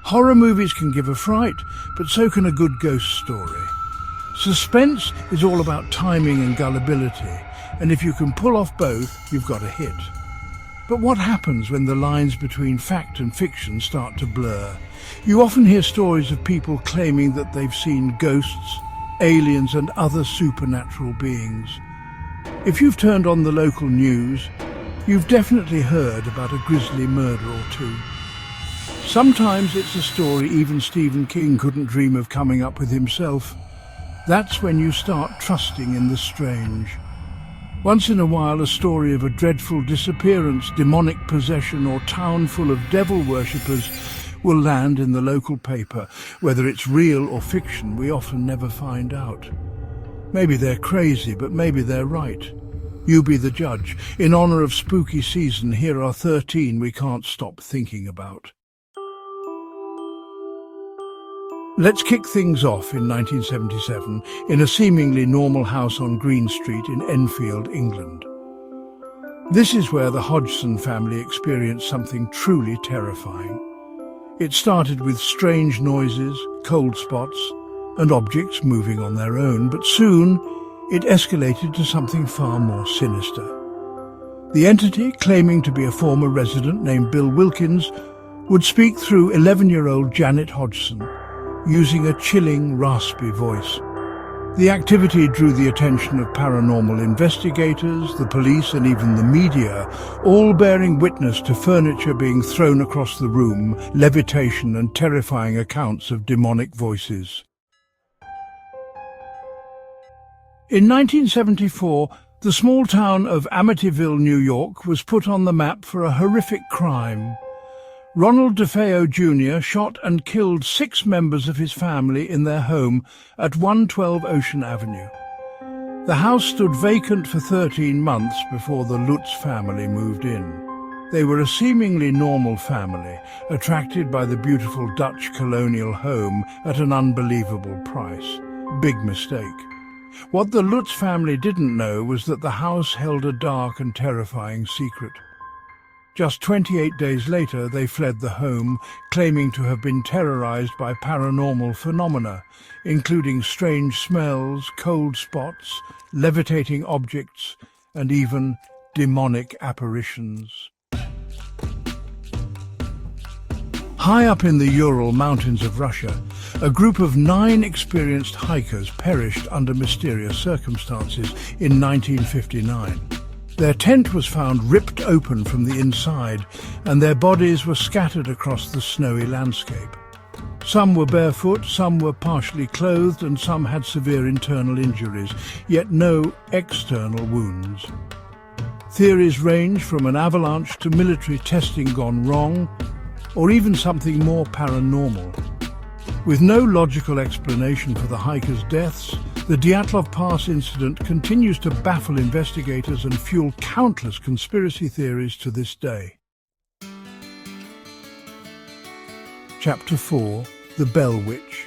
Horror movies can give a fright, but so can a good ghost story. Suspense is all about timing and gullibility, and if you can pull off both, you've got a hit. But what happens when the lines between fact and fiction start to blur? You often hear stories of people claiming that they've seen ghosts, aliens and other supernatural beings. If you've turned on the local news, you've definitely heard about a grisly murder or two. Sometimes it's a story even Stephen King couldn't dream of coming up with himself. That's when you start trusting in the strange. Once in a while, a story of a dreadful disappearance, demonic possession or town full of devil worshippers will land in the local paper. Whether it's real or fiction, we often never find out. Maybe they're crazy, but maybe they're right. You be the judge. In honor of spooky season, here are 13 we can't stop thinking about. Let's kick things off in 1977 in a seemingly normal house on Green Street in Enfield, England. This is where the Hodgson family experienced something truly terrifying. It started with strange noises, cold spots, and objects moving on their own, but soon it escalated to something far more sinister. The entity, claiming to be a former resident named Bill Wilkins, would speak through 11-year-old Janet Hodgson, using a chilling, raspy voice. The activity drew the attention of paranormal investigators, the police and even the media, all bearing witness to furniture being thrown across the room, levitation and terrifying accounts of demonic voices. In 1974, the small town of Amityville, New York, was put on the map for a horrific crime. Ronald DeFeo Jr. shot and killed 6 members of his family in their home at 112 Ocean Avenue. The house stood vacant for 13 months before the Lutz family moved in. They were a seemingly normal family, attracted by the beautiful Dutch colonial home at an unbelievable price. Big mistake. What the Lutz family didn't know was that the house held a dark and terrifying secret. Just 28 days later, they fled the home, claiming to have been terrorized by paranormal phenomena, including strange smells, cold spots, levitating objects, and even demonic apparitions. High up in the Ural Mountains of Russia, a group of 9 experienced hikers perished under mysterious circumstances in 1959. Their tent was found ripped open from the inside, and their bodies were scattered across the snowy landscape. Some were barefoot, some were partially clothed, and some had severe internal injuries, yet no external wounds. Theories range from an avalanche to military testing gone wrong, or even something more paranormal. With no logical explanation for the hikers' deaths, the Dyatlov Pass incident continues to baffle investigators and fuel countless conspiracy theories to this day. Chapter 4. The Bell Witch.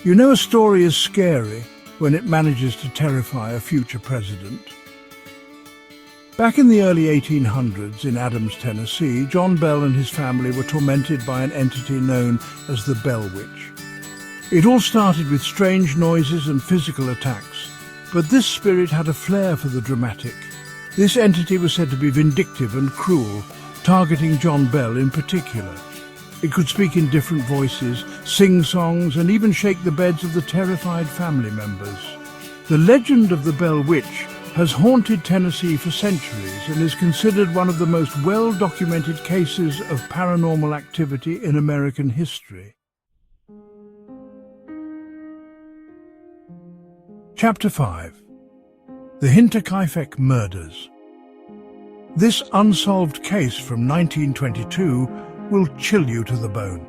You know a story is scary when it manages to terrify a future president. Back in the early 1800s in Adams, Tennessee, John Bell and his family were tormented by an entity known as the Bell Witch. It all started with strange noises and physical attacks, but this spirit had a flair for the dramatic. This entity was said to be vindictive and cruel, targeting John Bell in particular. It could speak in different voices, sing songs, and even shake the beds of the terrified family members. The legend of the Bell Witch has haunted Tennessee for centuries and is considered one of the most well-documented cases of paranormal activity in American history. Chapter 5. The Hinterkaifeck Murders. This unsolved case from 1922 will chill you to the bone.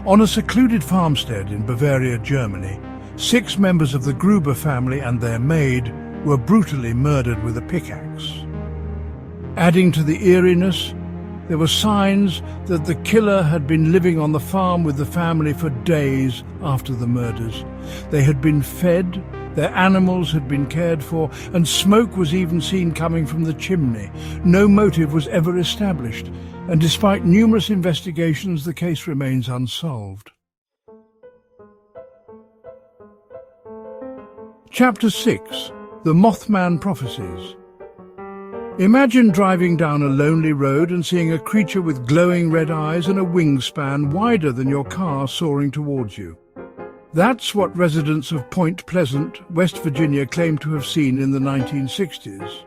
On a secluded farmstead in Bavaria, Germany, 6 members of the Gruber family and their maid were brutally murdered with a pickaxe. Adding to the eeriness, there were signs that the killer had been living on the farm with the family for days after the murders. They had been fed, Their animals had been cared for, and smoke was even seen coming from the chimney. No motive was ever established, and despite numerous investigations, the case remains unsolved. Chapter 6. The Mothman Prophecies. Imagine driving down a lonely road and seeing a creature with glowing red eyes and a wingspan wider than your car soaring towards you. That's what residents of Point Pleasant, West Virginia, claim to have seen in the 1960s.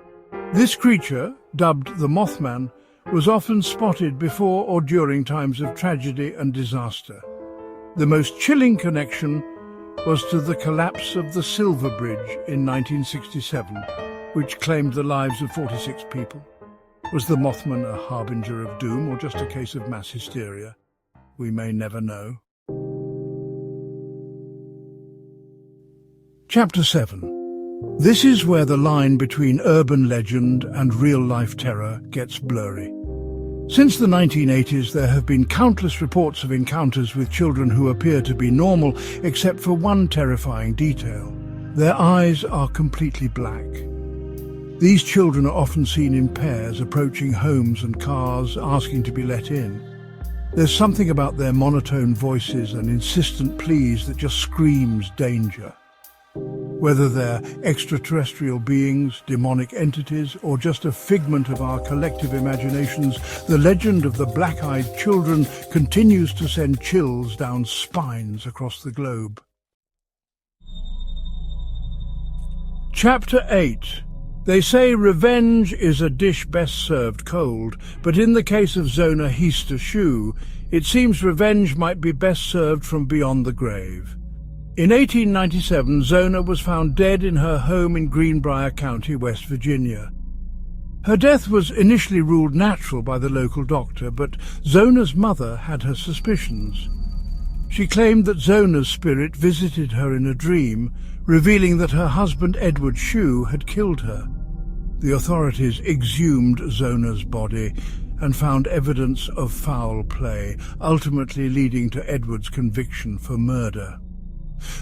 This creature, dubbed the Mothman, was often spotted before or during times of tragedy and disaster. The most chilling connection was to the collapse of the Silver Bridge in 1967, which claimed the lives of 46 people. Was the Mothman a harbinger of doom or just a case of mass hysteria? We may never know. Chapter 7. This is where the line between urban legend and real-life terror gets blurry. Since the 1980s, there have been countless reports of encounters with children who appear to be normal, except for one terrifying detail. Their eyes are completely black. These children are often seen in pairs, approaching homes and cars, asking to be let in. There's something about their monotone voices and insistent pleas that just screams danger. Whether they're extraterrestrial beings, demonic entities, or just a figment of our collective imaginations, the legend of the black-eyed children continues to send chills down spines across the globe. Chapter 8. They say revenge is a dish best served cold, but in the case of Zona Heaster-Shue, it seems revenge might be best served from beyond the grave. In 1897, Zona was found dead in her home in Greenbrier County, West Virginia. Her death was initially ruled natural by the local doctor, but Zona's mother had her suspicions. She claimed that Zona's spirit visited her in a dream, revealing that her husband Edward Shue had killed her. The authorities exhumed Zona's body and found evidence of foul play, ultimately leading to Edward's conviction for murder.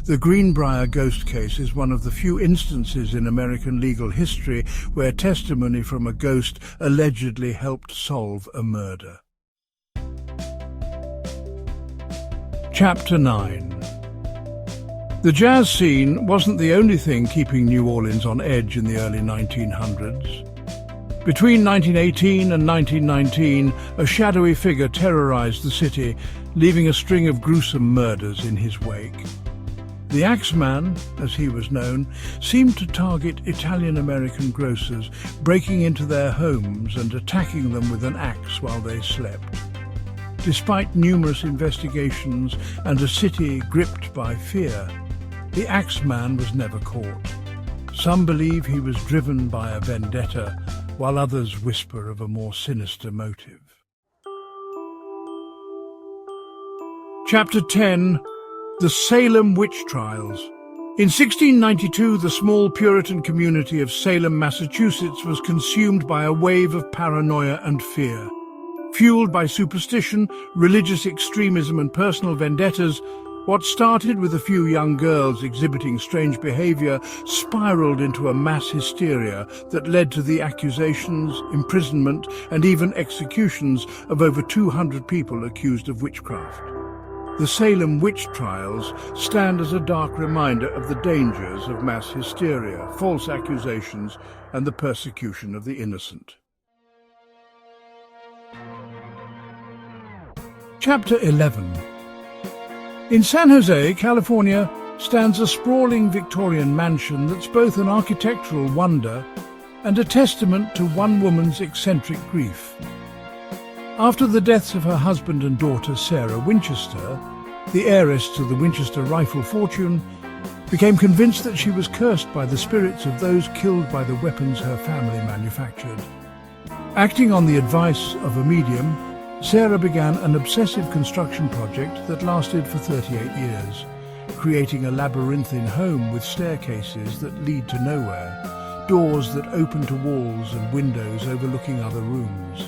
The Greenbrier Ghost case is one of the few instances in American legal history where testimony from a ghost allegedly helped solve a murder. Chapter 9. The jazz scene wasn't the only thing keeping New Orleans on edge in the early 1900s. Between 1918 and 1919, a shadowy figure terrorized the city, leaving a string of gruesome murders in his wake. The Axeman, as he was known, seemed to target Italian-American grocers, breaking into their homes and attacking them with an axe while they slept. Despite numerous investigations and a city gripped by fear, the Axeman was never caught. Some believe he was driven by a vendetta, while others whisper of a more sinister motive. Chapter 10. The Salem Witch Trials. In 1692, the small Puritan community of Salem, Massachusetts was consumed by a wave of paranoia and fear. Fueled by superstition, religious extremism and personal vendettas, what started with a few young girls exhibiting strange behavior spiraled into a mass hysteria that led to the accusations, imprisonment, and even executions of over 200 people accused of witchcraft. The Salem witch trials stand as a dark reminder of the dangers of mass hysteria, false accusations, and the persecution of the innocent. Chapter 11. In San Jose, California, stands a sprawling Victorian mansion that's both an architectural wonder and a testament to one woman's eccentric grief. After the deaths of her husband and daughter Sarah Winchester, the heiress to the Winchester rifle fortune became convinced that she was cursed by the spirits of those killed by the weapons her family manufactured. Acting on the advice of a medium, Sarah began an obsessive construction project that lasted for 38 years, creating a labyrinthine home with staircases that lead to nowhere, doors that open to walls and windows overlooking other rooms.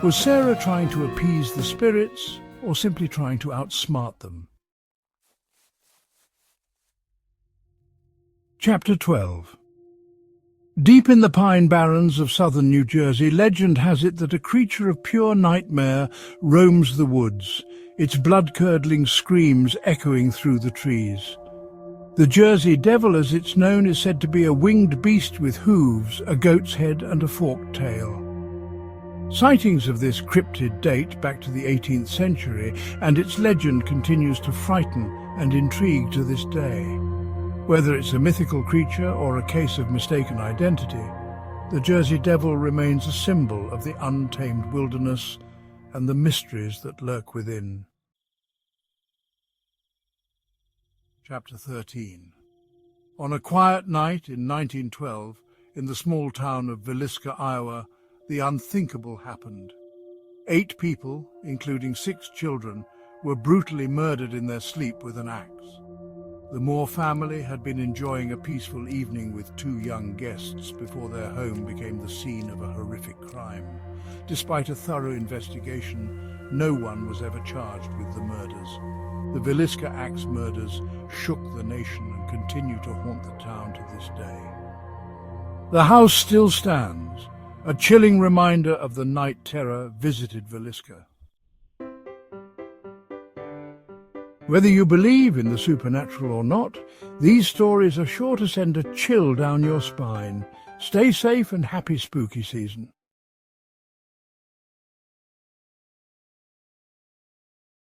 Was Sarah trying to appease the spirits, or simply trying to outsmart them? Chapter 12. Deep in the pine barrens of southern New Jersey, legend has it that a creature of pure nightmare roams the woods, its blood-curdling screams echoing through the trees. The Jersey Devil, as it's known, is said to be a winged beast with hooves, a goat's head and a forked tail. Sightings of this cryptid date back to the 18th century, and its legend continues to frighten and intrigue to this day. Whether it's a mythical creature or a case of mistaken identity, the Jersey Devil remains a symbol of the untamed wilderness and the mysteries that lurk within. Chapter 13. On a quiet night in 1912, in the small town of Villisca, Iowa, the unthinkable happened. 8 people, including 6 children, were brutally murdered in their sleep with an axe. The Moore family had been enjoying a peaceful evening with 2 young guests before their home became the scene of a horrific crime. Despite a thorough investigation, no one was ever charged with the murders. The Villisca Axe Murders shook the nation and continue to haunt the town to this day. The house still stands, a chilling reminder of the night terror visited Villisca. Whether you believe in the supernatural or not, these stories are sure to send a chill down your spine. Stay safe and happy spooky season.